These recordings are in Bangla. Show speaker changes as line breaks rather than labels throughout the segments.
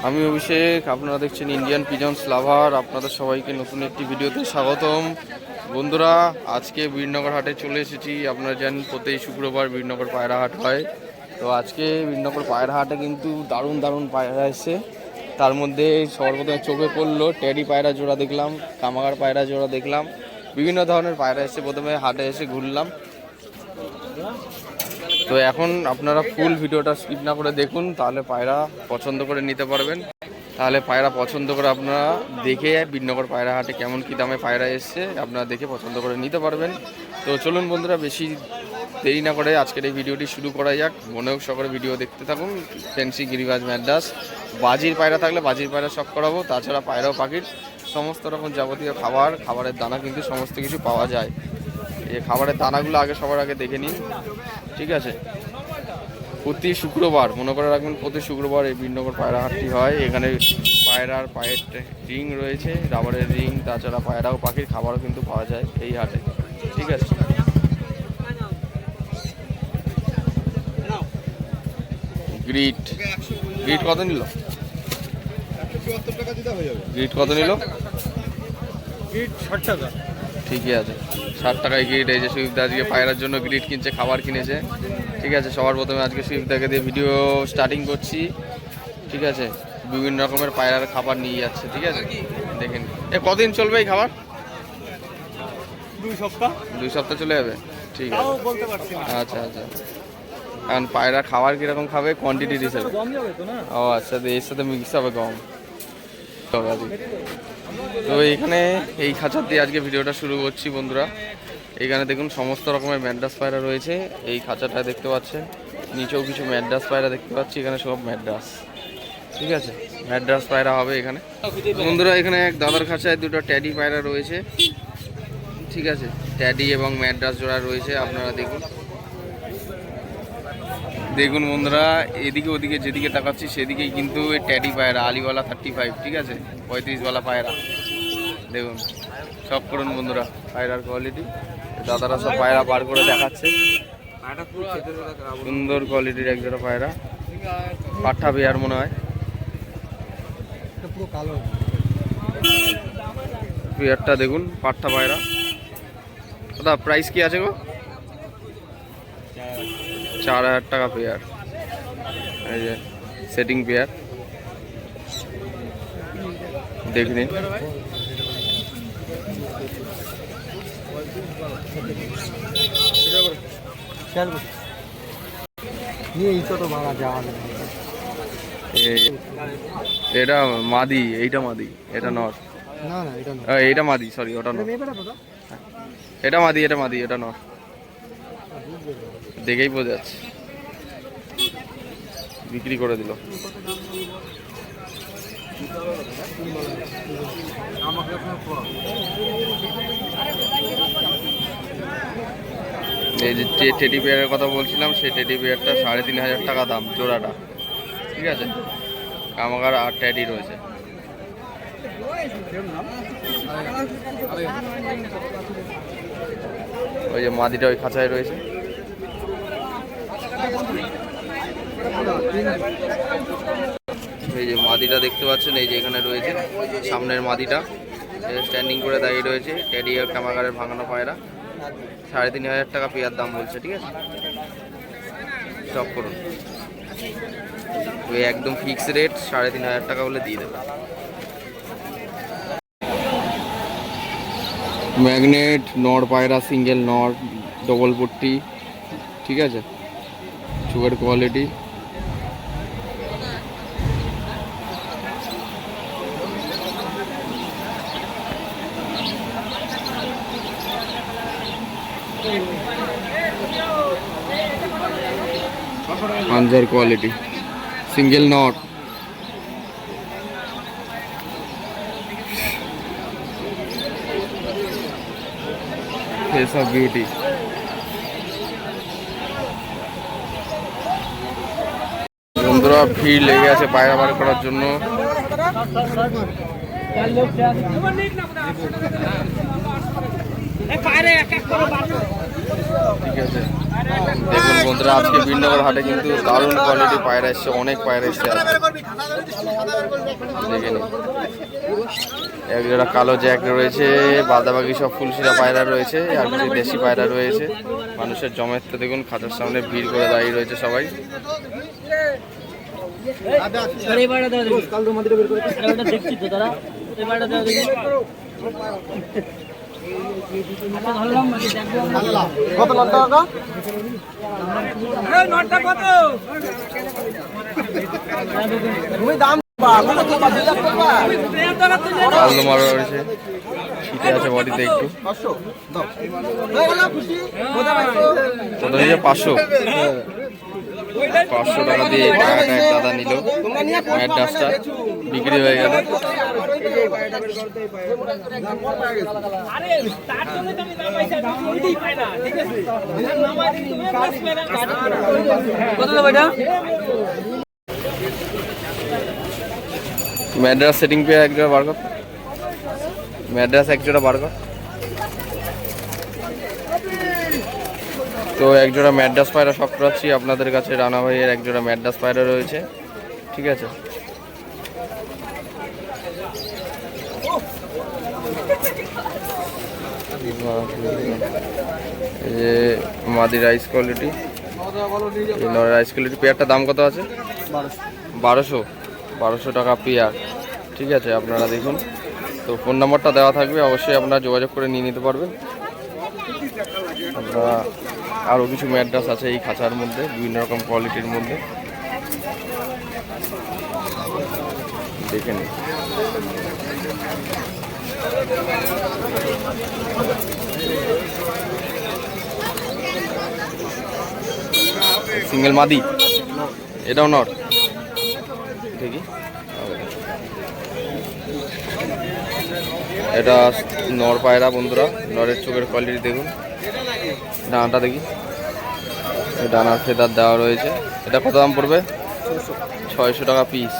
আমি অভিষেক, আপনারা দেখছেন ইন্ডিয়ান পিজন্স লাভার। আপনাদের সবাইকে নতুন একটি ভিডিওতে স্বাগতম। বন্ধুরা, আজকে বীরনগর হাটে চলে এসেছি। আপনারা জানেন প্রতি শুক্রবার বীরনগর পায়রা হাট হয়। তো আজকে বীরনগর পায়রা হাটে কিন্তু দারুণ দারুণ পায়রা এসছে। তার মধ্যে সর্বপ্রথমে চোখে পড়লো টেডি পায়রা জোড়া দেখলাম, কামাগার পায়রা জোড়া দেখলাম, বিভিন্ন ধরনের পায়রা এসছে। প্রথমে হাটে এসে ঘুরলাম। তো এখন আপনারা ফুল ভিডিওটা স্কিপ না করে দেখুন, তাহলে পায়রা পছন্দ করে নিতে পারবেন। তাহলে পায়রা পছন্দ করে আপনারা দেখে বীরনগর পায়রা হাটে কেমন কী দামে পায়রা এসছে আপনারা দেখে পছন্দ করে নিতে পারবেন। তো চলুন বন্ধুরা, বেশি দেরি না করে আজকের এই ভিডিওটি শুরু করা যাক। মনেও সকলে ভিডিও দেখতে থাকুন। ফ্যান্সি, গিরিবাজ, ম্যাড্রাস, বাজির পায়রা থাকলে বাজির পায়রা শখ করাবো। তাছাড়া পায়রা ও পাখির সমস্ত রকম যাবতীয় খাবারের দানা কিন্তু সমস্ত কিছু পাওয়া যায়। এই খাবারের দানাগুলো আগে সবার আগে দেখে নিন, ঠিক আছে। প্রতি শুক্রবার মনে করে রাখবেন, প্রতি শুক্রবার এই বীরনগর পায়রা হাটটি হয়। এখানে পায়রার পায়ের রিং রয়েছে, রাবারের রিং, তাছাড়া পায়রা ও পাখির খাবারও কিন্তু পাওয়া যায় এই হাটে, ঠিক আছে। গ্রিট কত নিল? গ্রিট কত নিল?
গ্রিট 60 টাকা।
ঠিকই আছে, 60 টাকায় গ্রিট। এই যে সুইফদা আজকে পায়রার জন্য গ্রিট কিনছে, খাবার কিনেছে, ঠিক আছে। সবার প্রথমে আজকে সুইফদাকে দিয়ে ভিডিও স্টার্টিং করছি, ঠিক আছে। বিভিন্ন রকমের পায়রার খাবার নিয়ে যাচ্ছে, ঠিক আছে। দেখেন কতদিন চলবে এই খাবার? 2 সপ্তাহ চলে যাবে, ঠিক আছে। আচ্ছা আচ্ছা, কারণ পায়রা খাবার কীরকম খাবে কোয়ান্টিটির হিসেবে? ও আচ্ছা, এর সাথে মিক্স হবে গম। তো এইখানে এই খাঁচার দিয়ে আজকে ভিডিওটা শুরু করছি বন্ধুরা। এইখানে দেখুন সমস্ত রকমের ম্যাড্রাস পায়রা রয়েছে। এই খাঁচাটা দেখতে পাচ্ছেন, নিচেও কিছু ম্যাড্রাস পায়রা দেখতে পাচ্ছি। এখানে সব ম্যাড্রাস, ঠিক আছে, ম্যাড্রাস পায়রা হবে এখানে বন্ধুরা। এখানে এক দাদার খাঁচায় দুটো ট্যাডি পায়রা রয়েছে, ঠিক আছে। ট্যাডি এবং ম্যাড্রাস জোড়া রয়েছে, আপনারা দেখুন। দেখুন বন্ধুরা, এদিকে ওদিকে যেদিকে তাকাচ্ছি সেদিকেই কিন্তু এই ট্যাডি পায়রা, আলিওয়ালা 35, ঠিক আছে, 35ওয়ালা পায়রা। দেখুন সব করুন বন্ধুরা পায়রার কোয়ালিটি। দাদারা সব পায়রা বার করে দেখাচ্ছে। সুন্দর কোয়ালিটির এক জোড়া পায়রা, পাঠা বেয়ার মনে হয়, পেয়ারটা দেখুন, পাঠা পায়রা। দাদা প্রাইস কি আছে গো? 4000 টাকা পেয়ার। এই যে সেটিং পেয়ার, দেখে নিন। এটা মাদি, এইটা মাদি, এটা নর। এইটা মাদি, সরি ওটা নর। এটা মাদি, এটা মাদি, এটা নর। দেখেই বোঝা যাচ্ছে। বিক্রি করে দিল। এই যে টেডি বিয়ারের কথা বলছিলাম, সেই টেডি বিয়ারটা 3500 টাকা দাম জোড়াটা, ঠিক আছে। কামাগার আর ট্যাডি রয়েছে। ওই যে মাদিটা ওই খাঁচায় রয়েছে। এই যে মাদিটা দেখতে পাচ্ছেন, এই যে এখানে রয়েছে সামনের মাদিটা, স্ট্যান্ডিং করে দাঁড়িয়ে রয়েছে। ট্যাডি আর কামাগারের ভাঙানো পায়রা, 3500 টাকা পেয়ার দাম বলছে, ঠিক আছে। স্টপ করুন, ওই একদম ফিক্স রেট 3500 টাকা বলে দিয়ে দেবে। ম্যাগনেট নর পায়রা, সিঙ্গেল নর, ডবল পট্টি, ঠিক আছে। চোখের কোয়ালিটি, পাঞ্জার quality, single knot, face of beauty. বন্ধুরা ভিড় লেগে আছে পায়রা বার করার জন্য। ঠিক আছে, দেখুন বন্ধুরা, আজকে বিনগর হাটে কিন্তু দারুণ কোয়ালিটি পায়রা এসছে, অনেক পায়রা এসছে। দেখে নিন, এক জোড়া কালো জ্যাক রয়েছে, বাদাবাকি সব ফুলশিরা পায়রা রয়েছে, আর কিছু দেশি পায়রা রয়েছে। মানুষের জমের তো দেখুন খাঁচার সামনে ভিড় করে দাঁড়িয়ে রয়েছে সবাই।
কত টাকা?
আলু মারা রয়েছে, শীতে আছে বডিতে একটু। কত নিয়ে? 500 টাকা দিয়ে পায়রাটা এক দাদা নিল। ম্যাড্রাসটা বিক্রি হয়ে গেল। ম্যাড্রাস সেটিং পেয়ে এক জোড়া বার কর। ম্যাড্রাস এক জোড়া বার কর। তো এক জোড়া ম্যাড্রাস পায়রা সব করাচ্ছি আপনাদের কাছে। রানা ভাইয়ের এক জোড়া ম্যাড্রাস পায়রা রয়েছে, ঠিক আছে। এই যে মাদি রাইস কোয়ালিটি, রাইস কোয়ালিটি পেয়ারটার দাম কত আছে? 1200 টাকা পেয়ার, ঠিক আছে। আপনারা দেখুন, তো ফোন নাম্বারটা দেওয়া থাকবে, অবশ্যই আপনারা যোগাযোগ করে নিয়ে নিতে পারবেন। আপনারা আরও কিছু ম্যাড্রাস আছে এই খাঁচার মধ্যে, বিভিন্ন রকম কোয়ালিটির মধ্যে, দেখে নিন। সিঙ্গেল মাদি, এটাও নর, দেখি। এটা নর পায়রা বন্ধুরা, নরের চোখের কোয়ালিটি দেখুন। ডানাটা দেখি, ডানার ফেদার দেওয়া রয়েছে। এটা কত দাম পড়বে? 600 টাকা পিস।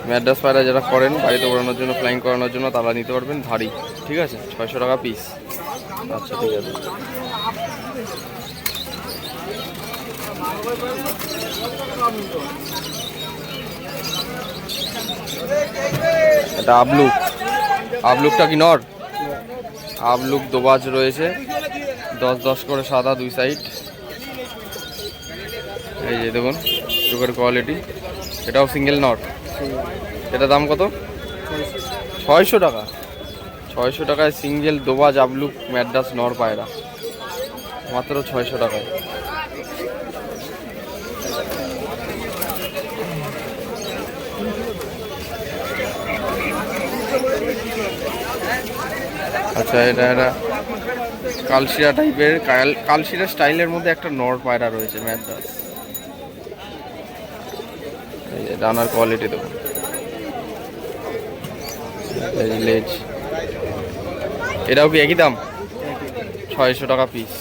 ম্যাড্রাস পায়রা যারা করেন বাড়িতে ওড়ানোর জন্য, ফ্লাইং করানোর জন্য, তারা নিতে পারবেন ধাড়ি, ঠিক আছে। 600 টাকা পিস। আচ্ছা, ঠিক আছে। এটা আবলুক, আবলুকটা কি নর? আবলুক দোবাজ রয়েছে, 10-10 করে সাদা দুই সাইড। এই যে দেখুন চোখের কোয়ালিটি। এটাও সিঙ্গেল নর। এটা দাম কত? 600 টাকা। 600 টাকায় সিঙ্গেল দোবাজ আবলুক ম্যাড্রাস নর পায়রা, মাত্র 600 টাকায়। আচ্ছা, এটা কালশিরা টাইপের, কালশিরা স্টাইলের মধ্যে একটা নর পায়রা রয়েছে ম্যাড্রাস। এই যে ডানার কোয়ালিটি দেখুন, এই লেজ। এটাও কি একই দাম? 600 টাকা পিস।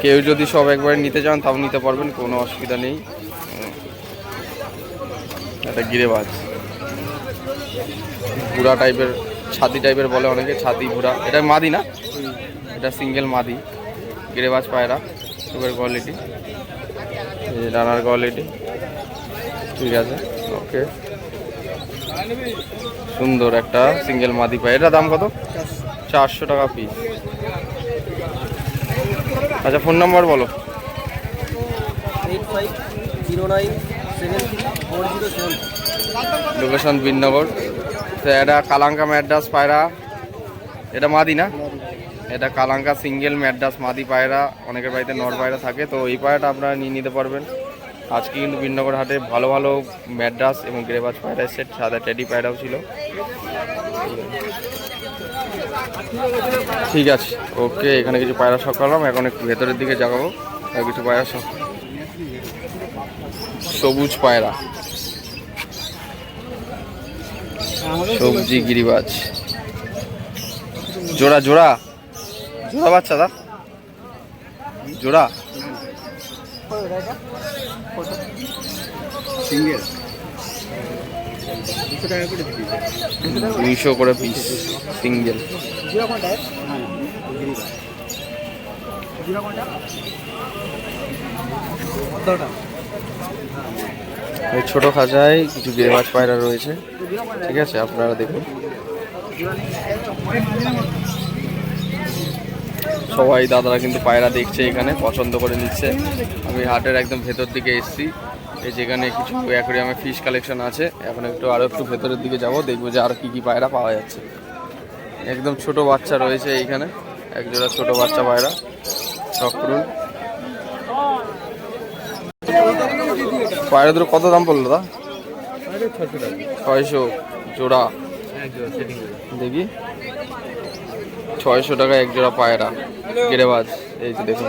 কেউ যদি সব একবারে নিতে চান তাও নিতে পারবেন, কোনো অসুবিধা নেই। এটা গিরেবাজ, ভুরা টাইপের, ছাতি টাইপের বলে অনেকে, ছাতি ভুরা। এটা মাদি না? এটা সিঙ্গেল মাদি গিরেবাজ পায়রা, চোখের কোয়ালিটি, এই যে ডানার কোয়ালিটি, ঠিক আছে। ওকে, সুন্দর একটা সিঙ্গেল মাদি পায়রা। এটা দাম কত? 400 টাকা পিস। আচ্ছা, ফোন নাম্বার বলো।
8509734007।
লোকেশন বিনগর। তো এটা কালাঙ্কা ম্যাড্রাস পায়রা, এটা মাদি না? এটা কালাঙ্কা সিঙ্গেল ম্যাড্রাস মাদি পায়রা। অনেকের বাড়িতে নর পায়রা থাকে, তো এই পায়রাটা আপনারা নিয়ে নিতে পারবেন। আজকে কিন্তু বিনগর হাটে ভালো ভালো ম্যাড্রাস এবং গ্রেবাজ পায়রা সেট, সাদা টেডি পায়রাও ছিল। ঠিক আছে, ওকে। এখানে কিছু পায়রা শখ করলাম, এখন একটু ভেতরের দিকে যাবো। আর কিছু পায়রা শখ, সবুজ পায়রা, সবজি গিরিবাজ, জোড়া জোড়া জোড়া বাচ্চা দা, জোড়া
সিঙ্গেল
200 করে পিস সিঙ্গেল। এই ছোট খাঁচায় কিছু গিরিবাজ পায়রা রয়েছে, ঠিক আছে, আপনারা দেখুন। সবাই দাদারা কিন্তু পায়রা দেখছে, এখানে পছন্দ করে নিচ্ছে। আমি হাটের একদম ভেতর দিকে এসেছি, এই যেখানে কিছু অ্যাকোয়ারিয়ামে ফিশ কালেকশন আছে। এখন আরও একটু ভেতরের দিকে যাব, দেখবো যে আর কি কি পায়রা পাওয়া যাচ্ছে। একদম ছোট বাচ্চা রয়েছে এইখানে, একজোড়া ছোট বাচ্চা পায়রা, শখ করুন। পায়রা দুটো কত দাম পড়লো দা? 600 জোড়া, দেখি 600 টাকা এক জোড়া পায়রা গিরিবাজ। এই যে দেখুন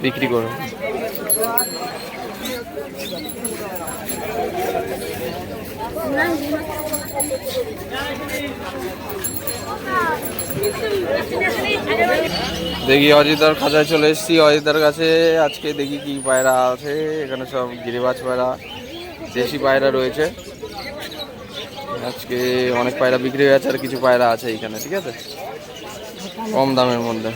বিক্রি করে। দেখি অজিতার খাঁচায় চলে এসেছি। অজিতার কাছে আজকে দেখি কি পায়রা আছে। এখানে সব গিরিবাজ পায়রা, দেশি পায়রা রয়েছে। আজকে অনেক পায়রা বিক্রি হয়ে গেছে, আর কিছু পায়রা আছে এইখানে, ঠিক আছে, কম দামের মধ্যে।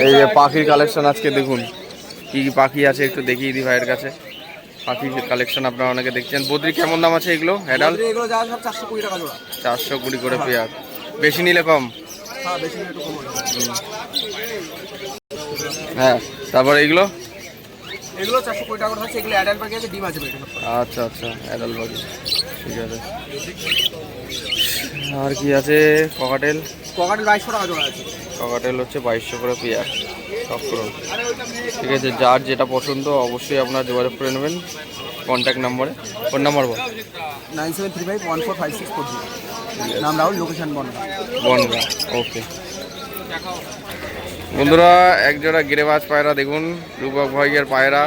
এই যে পাখির কালেকশন আজকে দেখুন, কি কি পাখি আছে একটু দেখিয়ে দিই ভাইয়ের কাছে। পাখির কালেকশন আপনারা অনেকে দেখছেন। বদ্রি কেমন দাম আছে এগুলো? অ্যাডাল্ট
420 টাকা জোড়া।
420 করে পেয়ার, বেশি নিলে কম। হ্যাঁ, তারপরে এগুলো
420 টাকা করে হচ্ছে। এগুলো অ্যাডাল্ট পাখি আছে, ডিম আছে পেটে।
আচ্ছা আচ্ছা, অ্যাডাল্ট পাখি, ঠিক আছে। আর কি আছে? ককাটেল
2200 টাকা জোড়া আছে।
ককাটেল হচ্ছে 2200 করে পেয়ার, সব করুন, ঠিক আছে। যার যেটা পছন্দ অবশ্যই আপনারা যোগাযোগ করে নেবেন কন্ট্যাক্ট নাম্বারে। ফোন নাম্বার বল।
9735145640। নাম রাহুল, লোকেশন
বনগা। ওকে বন্ধুরা, এক জোড়া গিরিবাজ পায়রা দেখুন, রূপক ভাইয়ের পায়রা,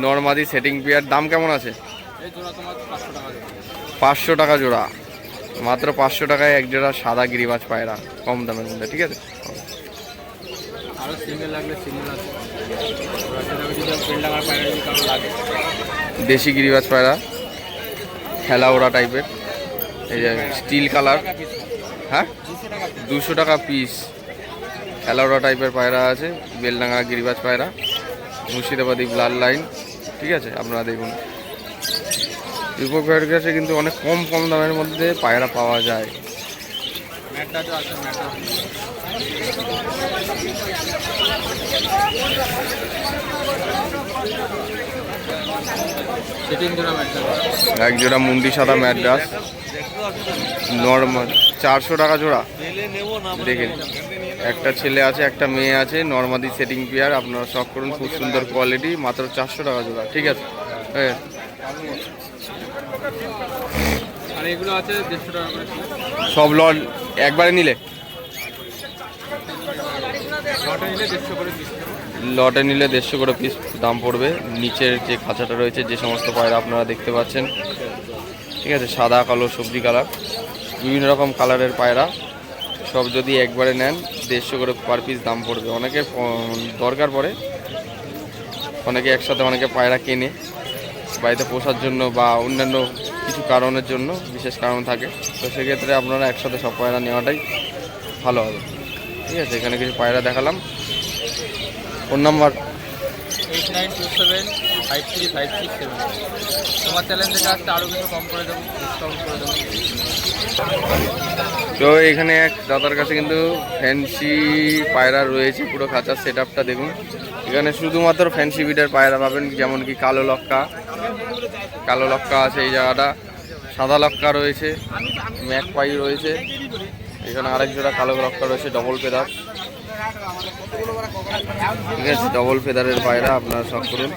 নরমাদি সেটিং পেয়ার। দাম কেমন আছে? 500 টাকা জোড়া, মাত্র 500 টাকায় এক জোড়া সাদা গিরিবাজ পায়রা, কম দামের মধ্যে, ঠিক আছে। দেশি গিরিবাজ পায়রা, খেলা ওরা টাইপের, এই যে স্টিল কালার। হ্যাঁ, 200 টাকা পিস। খেলা ওরা টাইপের পায়রা আছে, বেলডাঙ্গা গিরিবাজ পায়রা, মুর্শিদাবাদী ব্লাড লাইন, ঠিক আছে। আপনারা দেখুন, রূপক ভাইয়ের কাছে কিন্তু অনেক কম কম দামের মধ্যে পায়রা পাওয়া যায়। এক জোড়া মুন্ডি সাদা ম্যাড্রাস, নর্মাল 400 টাকা জোড়া। দেখেন, একটা ছেলে আছে, একটা মেয়ে আছে, নর্মাদি সেটিং পেয়ার। আপনারা শখ করুন, খুব সুন্দর কোয়ালিটি, মাত্র 400 টাকা জোড়া, ঠিক আছে। হ্যাঁ,
আর এগুলো আছে 150 টাকা করে।
সব লট একবারে নিলে, লটে নিলে 150 করে পিস দাম পড়বে। নিচের যে খাঁচাটা রয়েছে, যে সমস্ত পায়রা আপনারা দেখতে পাচ্ছেন, ঠিক আছে, সাদা কালো সবজি কালার, বিভিন্ন রকম কালারের পায়রা, সব যদি একবারে নেন 150 করে পার পিস দাম পড়বে। অনেকের দরকার পড়ে, অনেকে একসাথে অনেকে পায়রা কেনে বাড়িতে পোষার জন্য বা অন্যান্য কিছু কারণের জন্য, বিশেষ কারণ থাকে, তো সেক্ষেত্রে আপনারা একসাথে সব পায়রা নেওয়াটাই ভালো হবে, ঠিক আছে। এখানে কিছু পায়রা দেখালাম। Phone number
8927535667। তোমার চ্যানেল থেকে আসতে আরও কিছু কম করে দেবো, ডিসকাউন্ট করে দেবো।
তো এখানে এক দাদার কাছে কিন্তু ফ্যান্সি পায়রা রয়েছে, পুরো খাঁচার সেট আপটা দেখুন। এখানে শুধুমাত্র ফ্যান্সি বিডের পায়রা পাবেন, যেমন কি কালো লক্কা আছে এই জায়গাটা, সাদা লক্কা রয়েছে, ম্যাক পাই রয়েছে, এখানে আরেক জোড়া কালো লক্কা রয়েছে, ডবল ফেদার, ঠিক আছে, ডবল ফেদারের পায়রা আপনারা শখ করুন।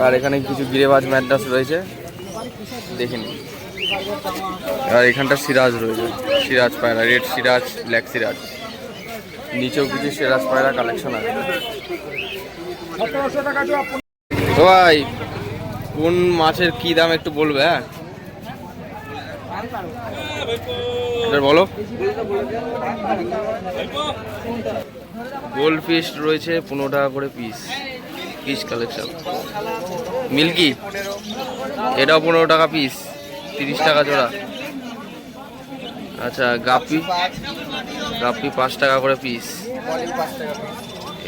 আর এখানে কিছু গিরিবাজ ম্যাড্রাস রয়েছে, দেখেন। আর এখানটা সিরাজ রয়েছে, সিরাজ পায়রা, রেড সিরাজ, ব্ল্যাক সিরাজ, নিচেও কিছু সিরাজ পায়রা কালেকশন আছে। তো ভাই, কোন মাছের কি দাম একটু বলবে? হ্যাঁ, এটা বলো। গোল্ড ফিশ রয়েছে 15 টাকা করে পিস, ফিশ কালেকশন। মিল্কি এটাও 15 টাকা পিস, 30 টাকা জোড়া। আচ্ছা গাপ্পি, গাপ্পি 5 টাকা করে পিস,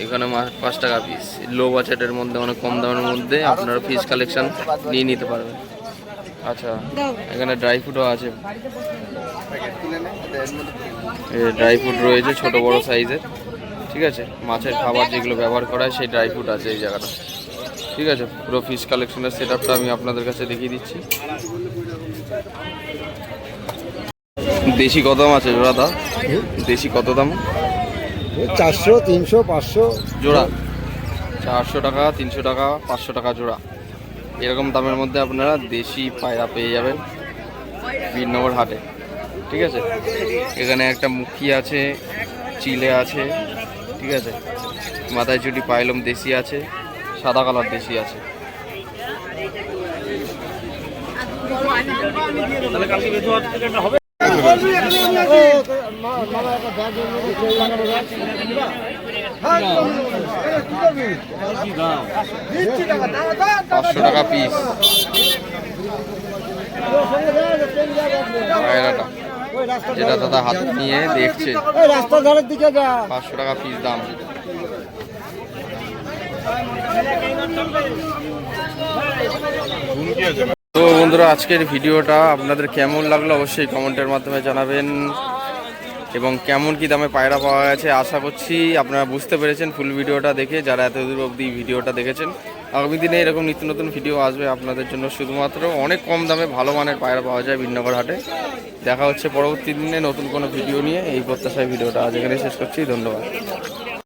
এখানে 5 টাকা পিস। লো বাজেটের মধ্যে অনেক কম দামের মধ্যে আপনারা ফিশ কালেকশন নিয়ে নিতে পারবেন। আচ্ছা এখানে ড্রাই ফ্রুটও আছে, ড্রাই ফ্রুট রয়েছে ছোট বড় সাইজের, ঠিক আছে। মাছের খাবার যেগুলো ব্যবহার করা হয় সেই ড্রাই ফ্রুট আছে এই জায়গাটা, ঠিক আছে। পুরো ফিশ কালেকশনের সেট আপটা আমি আপনাদের কাছে দেখিয়ে দিচ্ছি। দেশি কত দাম আছে জোড়া দা? দেশি কত দাম?
400, 300, 500
জোড়া। 400 টাকা, 300 টাকা, 500 টাকা জোড়া, এরকম দামের মধ্যে আপনারা দেশি পায়রা পেয়ে যাবেন বীরনগর হাটে, ঠিক আছে। এখানে একটা মুখী আছে, চিলে আছে, ঠিক আছে। মাথায় চুটি পাইলম দেশি আছে, সাদা কালার দেশি আছে। পাঁচশো টাকা পিস পায়রাটা, যেটা দাদা হাতে নিয়ে দেখছে।
রাস্তার ধারের দিকে যা,
500 টাকা পিস দাম। তো বন্ধুরা আজকের ভিডিওটা আপনাদের কেমন লাগলো অবশ্যই কমেন্টের মাধ্যমে জানাবেন, এবং কেমন কি দামে পায়রা পাওয়া গেছে আশা করছি আপনারা বুঝতে পেরেছেন ফুল ভিডিওটা দেখে, যারা এত দূর অবধি ভিডিওটা দেখেছেন। আগামী দিনে এরকম নিত্য নতুন ভিডিও আসবে আপনাদের জন্য, শুধুমাত্র অনেক কম দামে ভালো মানের পায়রা পাওয়া যায় বীরনগর হাটে। দেখা হচ্ছে পরবর্তী দিনে নতুন কোনো ভিডিও নিয়ে। এই প্রত্যাশায় ভিডিওটা আজ এখানে শেষ করছি, ধন্যবাদ।